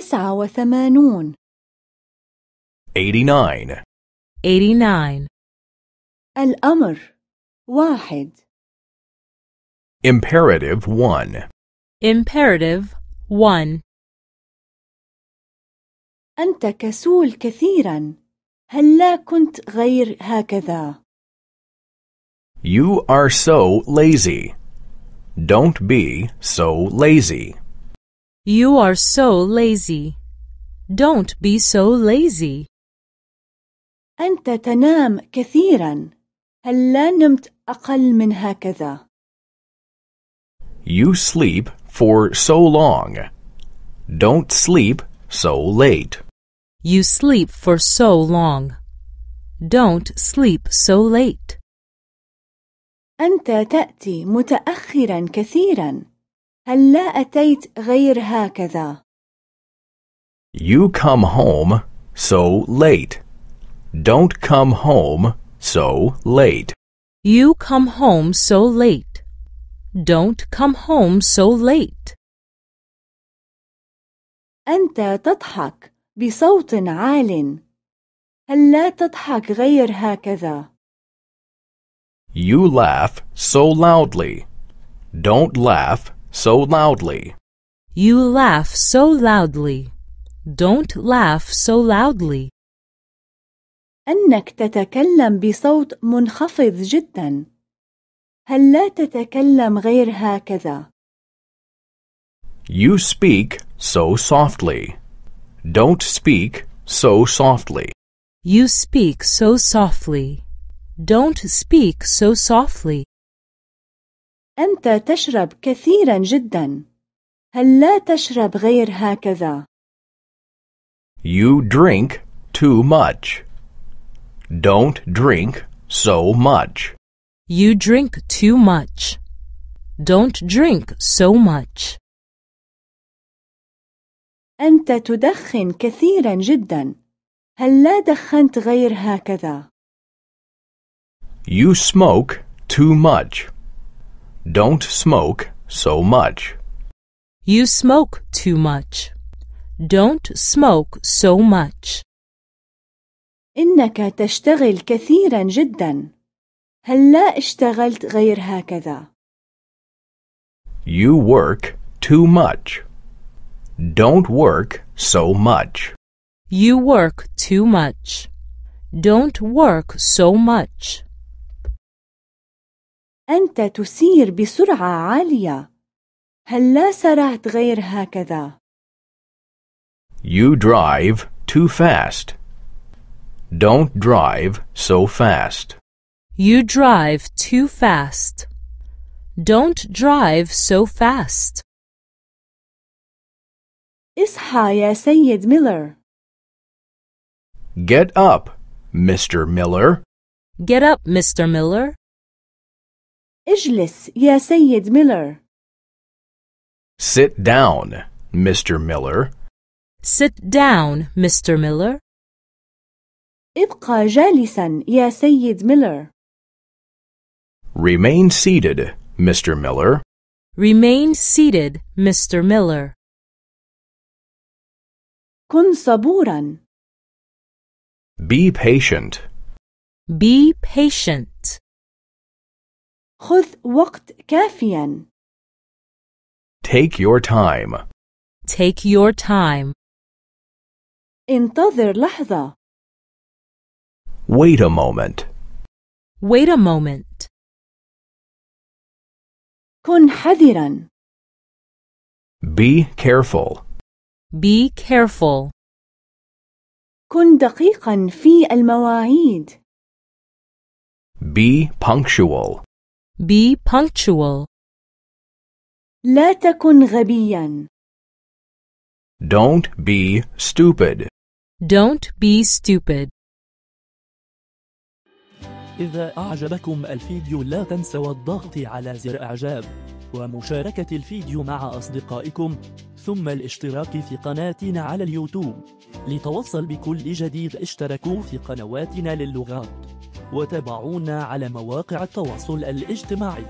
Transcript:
89 89. 89. الأمر 1 Imperative 1. Imperative 1. أنت كسول كثيرا. هل لا كنت غير هكذا؟ You are so lazy. Don't be so lazy. You are so lazy. Don't be so lazy. أنت تنام كثيرا. هل لا نمت أقل من هكذا؟ You sleep for so long. Don't sleep so late. You sleep for so long. Don't sleep so late. أنت تأتي متأخرا كثيرا. هل لا أتيت غير هكذا؟ You come home so late. Don't come home so late. You come home so late. Don't come home so late. أنت تضحك بصوت عال. هل لا تضحك غير هكذا؟ You laugh so loudly. Don't laugh so loudly. You laugh so loudly. Don't laugh so loudly. أنك تتكلم بصوت منخفض جدا. هل لا تتكلم غير هكذا؟ You speak so softly. Don't speak so softly. You speak so softly. Don't speak so softly. أنت تشرب كثيرا جدا. هل لا تشرب غير هكذا؟ You drink too much. Don't drink so much. You drink too much. Don't drink so much. أنت تدخن كثيرا جدا. هل لا دخنت غير هكذا؟ You smoke too much. Don't smoke so much. You smoke too much. Don't smoke so much. إنك تشتغل كثيرا جدا. هل لا اشتغلت غير هكذا؟ You work too much. Don't work so much. You work too much. Don't work so much. أنت تسير بسرعة عالية. هل لا سرعت غير هكذا؟ You drive too fast. Don't drive so fast. You drive too fast. Don't drive so fast. اصحى يا سيد ميلر. Get up, Mr. Miller. Get up, Mr. Miller. اجلس يا سيد ميلر. Sit down, Mr. Miller. Sit down, Mr. Miller. ابقى جالسا يا سيد ميلر. Remain seated, Mr. Miller. Remain seated, Mr. Miller. كن صبورا. Be patient. Be patient. خذ وقت كافيا. Take your time. Take your time. انتظر لحظة. Wait a moment. Wait a moment. كن حذرا. Be careful. Be careful. كن دقيقا في المواعيد. Be punctual. Be punctual. لا تكن غبيا. Don't be stupid. Don't be stupid. إذا أعجبكم الفيديو لا تنسوا الضغط على زر إعجاب ومشاركة الفيديو مع أصدقائكم ثم الاشتراك في قناتنا على اليوتيوب لتوصل بكل جديد. اشتركوا في قنواتنا للغات وتابعونا على مواقع التواصل الاجتماعي.